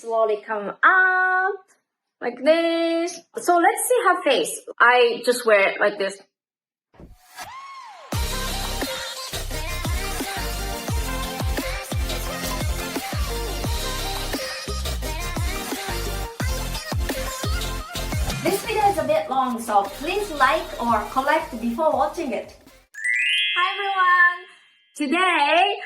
slowly come up like this. So let's see her face. I just wear it like this. This video is a bit long, so please like or comment before watching it. Hi everyone! Today,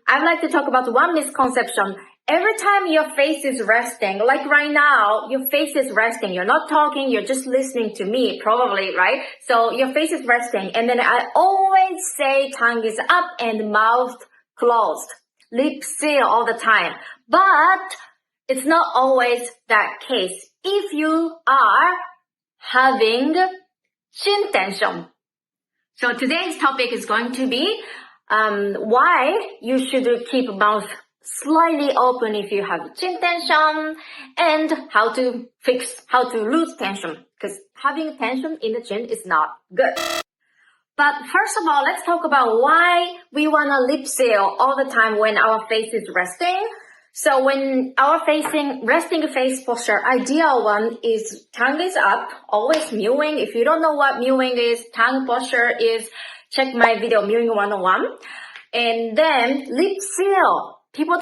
I'd like to talk about one misconception. Every time your face is resting, like right now, your face is resting. You're not talking, you're just listening to me, probably, right? So your face is resting. And then I always say tongue is up and mouth closed. Lip seal all the time. But it's not always that case. If you are having chin tension. So today's topic is going to be why you should keep mouth slightly open if you have chin tension, and how to lose tension, because having tension in the chin is not good. But first of all, let's talk about why we want to lip seal all the time when our face is resting. So when our resting face posture, ideal one is tongue is up, always mewing. If you don't know what mewing is, tongue posture is, check my video, Mewing 101. And then lip seal. People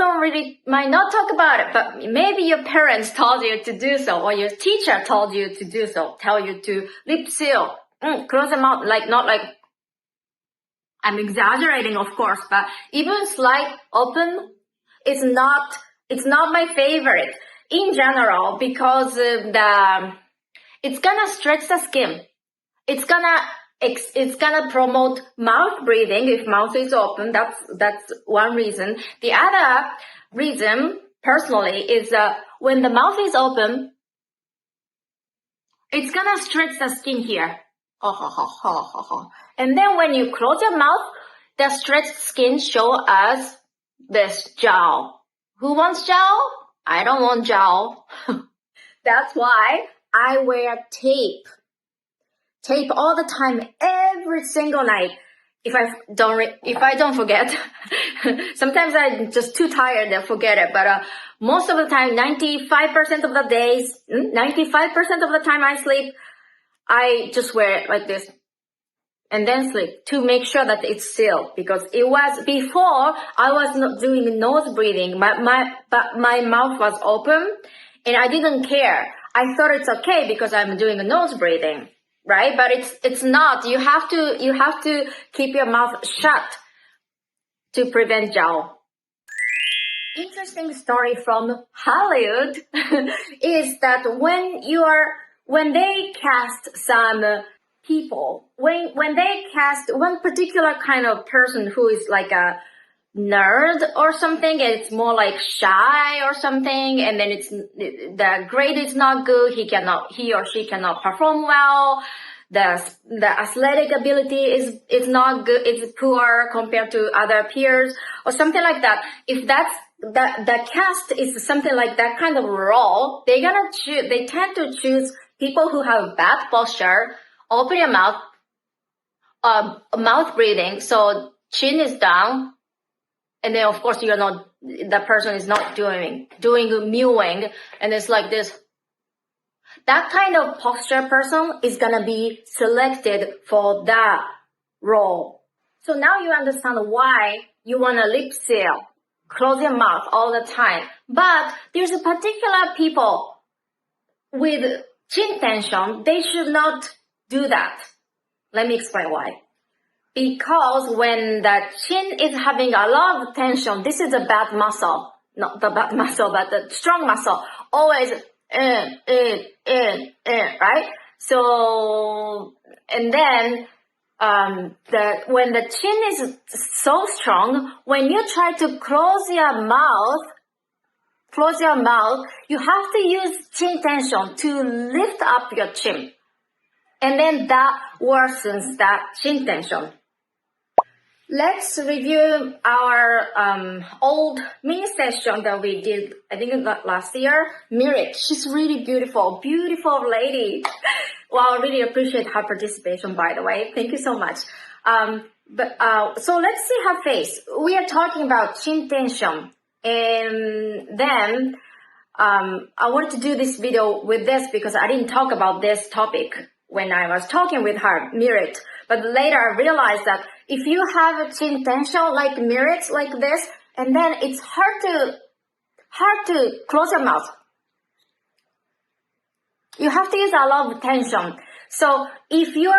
might not talk about it, but maybe your parents told you to do so, or your teacher told you to do so, tell you to lip seal. Close the mouth, not like, I'm exaggerating of course, but even slight open, it's not my favorite in general, because it's gonna stretch the skin. It's gonna promote mouth breathing if mouth is open. That's one reason. The other reason, personally, is when the mouth is open, it's gonna stretch the skin here. And then when you close your mouth, the stretched skin show us this jowl. Who wants jowl? I don't want jowl. That's why I wear tape. Tape all the time, every single night. If I don't forget, sometimes I'm just too tired to forget it. But most of the time, 95% of the days, 95% of the time I sleep, I just wear it like this. And then sleep to make sure that it's sealed, because it was before I was not doing nose breathing, but my mouth was open and I didn't care. I thought it's okay because I'm doing a nose breathing, right? But it's not. You have to keep your mouth shut to prevent jowl. Interesting story from Hollywood is that when they cast some people, when they cast one particular kind of person who is like a nerd or something, and it's more like shy or something, and then the grade is not good, he or she cannot perform well, the athletic ability is not good, it's poor compared to other peers or something like that. If that's the cast is something like that kind of role, they tend to choose people who have bad posture. Open your mouth, mouth breathing, so chin is down, and then of course the person is not doing mewing, and it's like this. That kind of posture person is gonna be selected for that role. So now you understand why you wanna lip seal, close your mouth all the time. But there's a particular people with chin tension, they should not do that. Let me explain why. Because when the chin is having a lot of tension, this is a bad muscle. Not the bad muscle, but the strong muscle. Always right? So, and then, when the chin is so strong, when you try to close your mouth, you have to use chin tension to lift up your chin. And then that worsens that chin tension. Let's review our old mini session that we did, I think last year. Mirit, she's really beautiful lady. Well, I really appreciate her participation, by the way. Thank you so much. So let's see her face. We are talking about chin tension. And then I wanted to do this video with this because I didn't talk about this topic when I was talking with her, Mirit. But later I realized that if you have a chin tension like Mirit, like this, and then it's hard to close your mouth. You have to use a lot of tension. So if you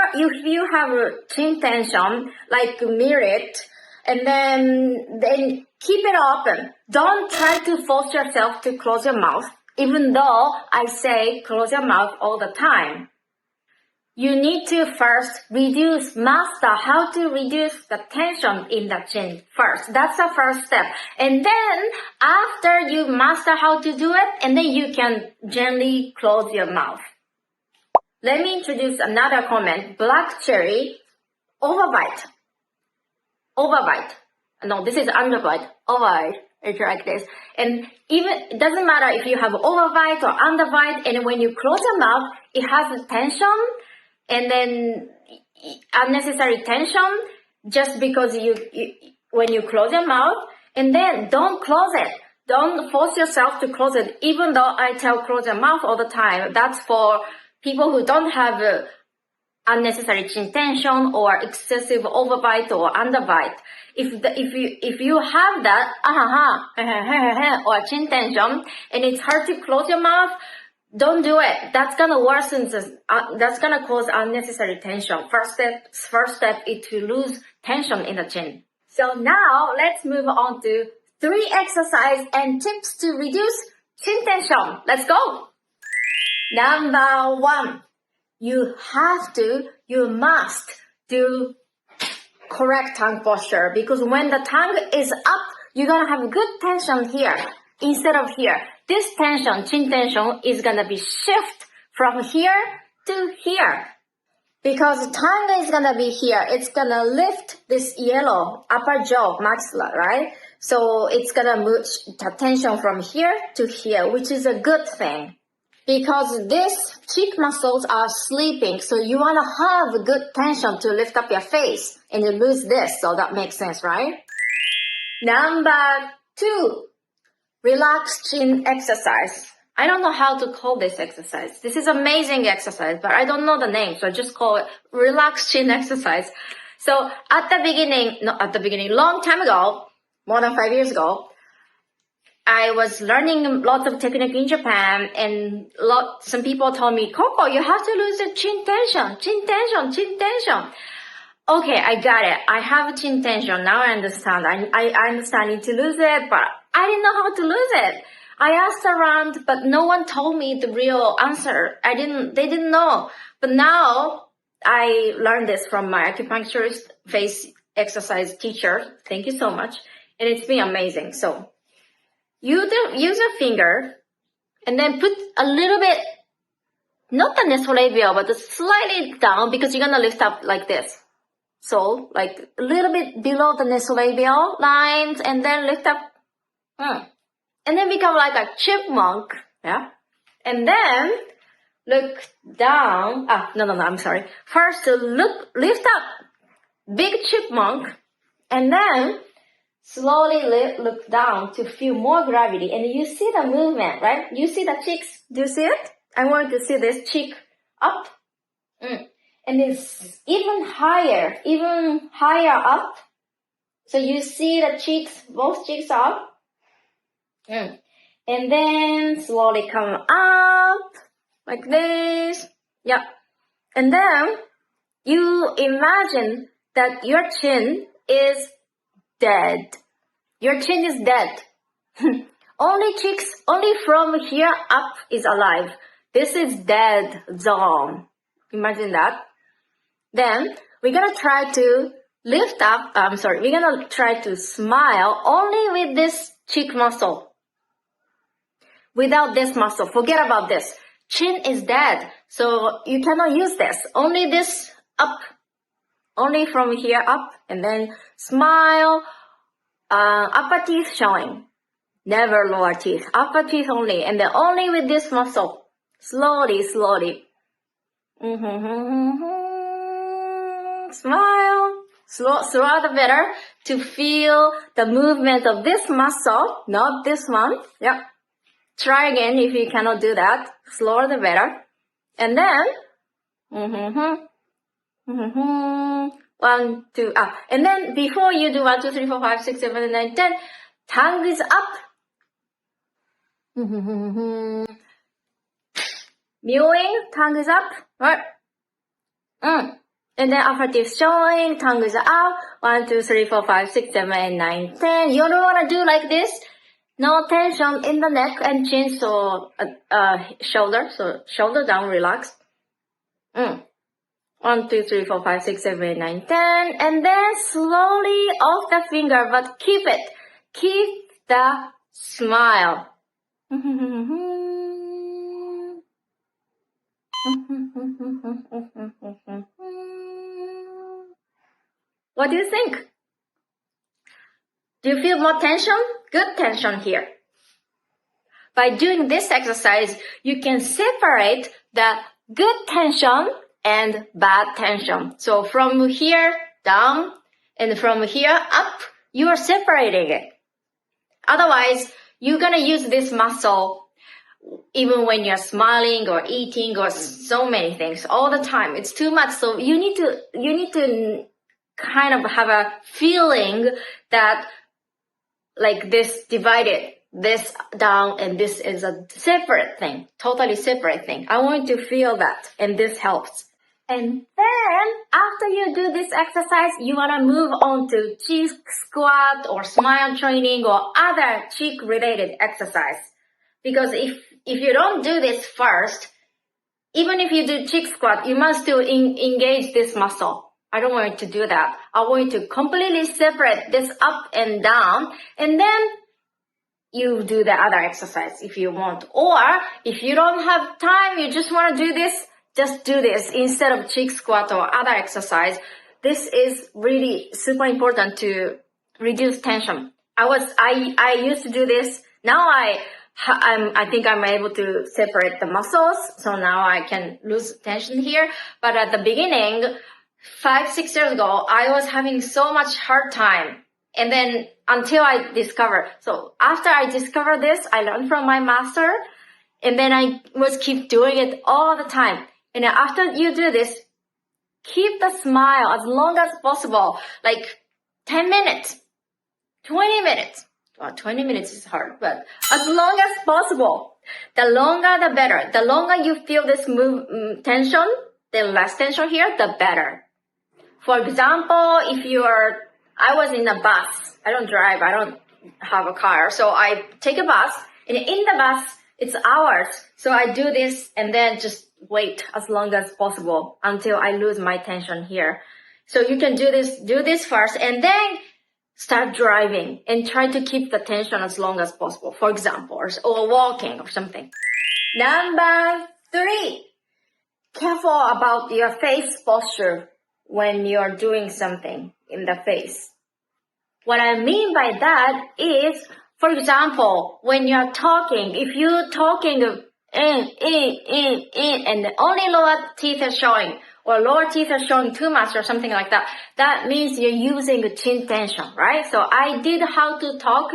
have a chin tension like Mirit, and then keep it open. Don't try to force yourself to close your mouth, even though I say close your mouth all the time. You need to first master how to reduce the tension in the chin first. That's the first step. And then after you master how to do it, and then you can gently close your mouth. Let me introduce another comment. Black cherry, overbite. Overbite. No, this is underbite. Overbite. It's like this. And even, it doesn't matter if you have overbite or underbite, and when you close your mouth, it has a tension, and then unnecessary tension, just because when you close your mouth, and then don't close it. Don't force yourself to close it, even though I tell close your mouth all the time. That's for people who don't have unnecessary chin tension or excessive overbite or underbite. If you have that or chin tension and it's hard to close your mouth, don't do it. That's gonna worsen that's gonna cause unnecessary tension. First step is to lose tension in the chin. So now let's move on to 3 exercises and tips to reduce chin tension. Let's go. Number 1, you must do correct tongue posture, because when the tongue is up, you're gonna have good tension here instead of here. This tension, chin tension, is gonna be shift from here to here, because tongue is gonna be here. It's gonna lift this yellow upper jaw maxilla, right? So it's gonna move the tension from here to here, which is a good thing, because these cheek muscles are sleeping. So you wanna have good tension to lift up your face, and you lose this. So that makes sense, right? Number 2, relax chin exercise. I don't know how to call this exercise. This is amazing exercise, but I don't know the name, so I just call it relax chin exercise. So long time ago, more than 5 years ago, I was learning lots of technique in Japan, and some people told me, Coco, you have to lose the chin tension. Okay, I got it. I have chin tension. Now I understand. I understand I need to lose it, but I didn't know how to lose it. I asked around, but no one told me the real answer. They didn't know. But now I learned this from my acupuncturist face exercise teacher. Thank you so much. And it's been amazing. So use your finger and then put a little bit, not the nasolabial, but slightly down, because you're going to lift up like this. So like a little bit below the nasolabial lines, and then lift up. And then become like a chipmunk. Yeah. And then look down. I'm sorry. First lift up, big chipmunk, and then slowly look down to feel more gravity. And you see the movement, right? You see the cheeks. Do you see it? I want to see this cheek up. And it's even higher up. So you see the cheeks, both cheeks up. And then slowly come up like this. Yeah. And then you imagine that your chin is dead. Your chin is dead. Only from here up is alive. This is dead zone. Imagine that. Then we're gonna try to lift up. We're gonna try to smile only with this cheek muscle. Without this muscle, forget about this. Chin is dead, so you cannot use this. Only this up. Only from here up, and then smile. Upper teeth showing. Never lower teeth. Upper teeth only, and then only with this muscle. Slowly. Smile. Throughout the better to feel the movement of this muscle, not this one. Yep. Try again if you cannot do that. Slower the better. And then, 1, 2, and then before you do 1, 2, 3, 4, 5, 6, 7, 8, 9, 10, tongue is up. Mewing, tongue is up. Right. And then after this showing, tongue is out. 1, 2, 3, 4, 5, 6, 7, 8, 9, 10. You don't want to do like this. No tension in the neck and chin, so shoulder. So shoulder down, relax. 1, 2, 3, 4, 5, 6, 7, 8, 9, 10. And then slowly off the finger, but keep it. Keep the smile. What do you think? Do you feel more tension? Good tension here. By doing this exercise, you can separate the good tension and bad tension. So from here down and from here up, you are separating it. Otherwise, you're gonna use this muscle even when you're smiling or eating or so many things all the time. It's too much. So you need to kind of have a feeling that like this divided, this down, and this is a separate thing, totally separate thing. I want you to feel that, and this helps. And then after you do this exercise, you want to move on to cheek squat or smile training or other cheek related exercise. Because if you don't do this first, even if you do cheek squat, you must still engage this muscle. I don't want you to do that. I want you to completely separate this up and down, and then you do the other exercise if you want. Or if you don't have time, you just want to do this, just do this instead of cheek squat or other exercise. This is really super important to reduce tension. I used to do this. Now I think I'm able to separate the muscles, so now I can lose tension here. But at the beginning, 5, 6 years ago, I was having so much hard time. And then until I discovered, so after I discovered this, I learned from my master, and then I was keep doing it all the time. And after you do this, keep the smile as long as possible, like 10 minutes, 20 minutes. Well, 20 minutes is hard, but as long as possible. The longer, the better. The longer you feel this tension, the less tension here, the better. For example, I was in a bus. I don't drive. I don't have a car. So I take a bus, and in the bus, it's hours. So I do this and then just wait as long as possible until I lose my tension here. So you can do this first, and then start driving and try to keep the tension as long as possible, for example, or walking or something. Number 3, careful about your face posture when you're doing something in the face. What I mean by that is, for example, when you're talking, if you're talking in, and only lower teeth are showing, or lower teeth are showing too much or something like that, that means you're using chin tension, right? So I did how to talk,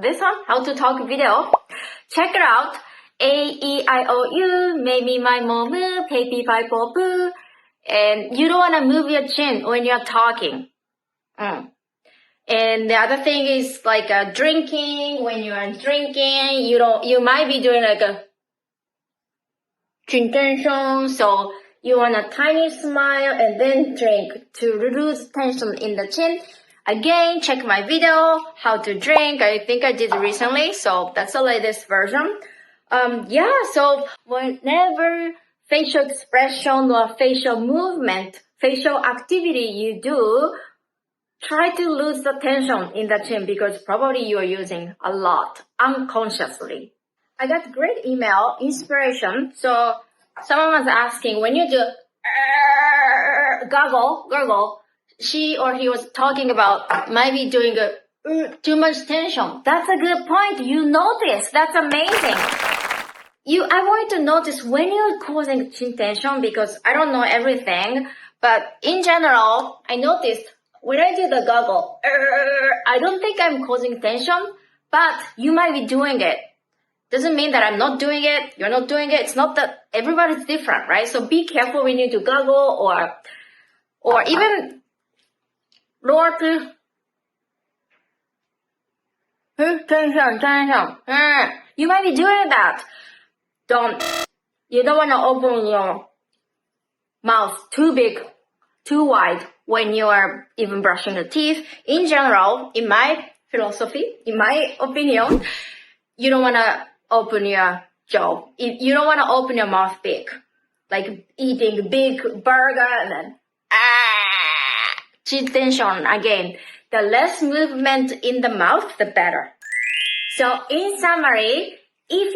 this one, how to talk video. Check it out. A-E-I-O-U, maybe my momu, pepi pai popu. And you don't want to move your chin when you're talking. And the other thing is like drinking. When you are drinking, you might be doing like a chin tension. So you want a tiny smile and then drink to reduce tension in the chin. Again, check my video, how to drink. I think I did recently. So that's the latest version. So whenever facial expression or facial movement, facial activity you do, try to lose the tension in the chin because probably you are using a lot unconsciously. I got great email inspiration. So someone was asking, when you do gurgle, she or he was talking about maybe doing too much tension. That's a good point. You notice. That's amazing. I want you to notice when you're causing chin tension because I don't know everything, but in general, I noticed when I do the gurgle, I don't think I'm causing tension, but you might be doing it. Doesn't mean that I'm not doing it, you're not doing it. It's not that everybody's different, right? So be careful when you do gargle or even lower to tension. You might be doing that. You don't want to open your mouth too big, too wide when you are even brushing your teeth. In general, in my philosophy, in my opinion, you don't want to open your jaw. You don't want to open your mouth big, like eating big burger and then chin tension again. The less movement in the mouth, the better. So in summary, if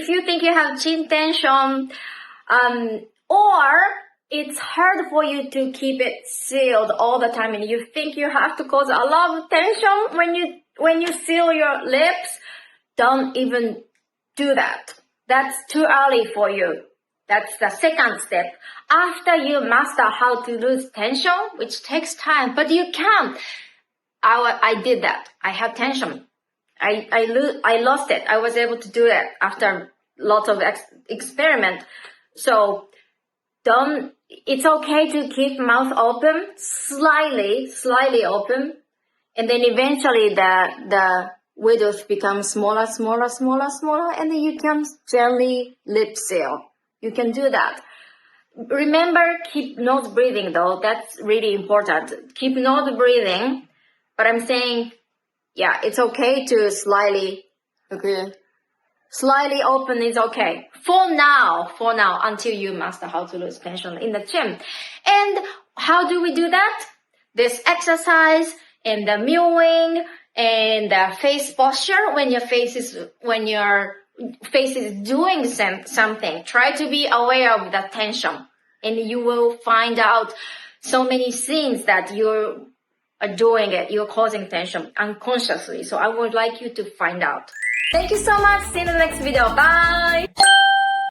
you think you have chin tension, or it's hard for you to keep it sealed all the time and you think you have to cause a lot of tension when you seal your lips, don't even do that. That's too early for you. That's the second step. After you master how to lose tension, which takes time, but you can. I did that. I had tension. I lost it. I was able to do it after lots of experiment. So it's okay to keep mouth open, slightly open, and then eventually the width becomes smaller, and then you can gently lip seal. You can do that. Remember, keep nose breathing though. That's really important. Keep nose breathing, but I'm saying, yeah, it's okay to slightly open is okay. For now, until you master how to lose tension in the chin. And how do we do that? This exercise and the mewing and the face posture when your face is doing something. Try to be aware of the tension and you will find out so many things that you're doing it. You're causing tension unconsciously. So I would like you to find out. Thank you so much. See you in the next video. Bye.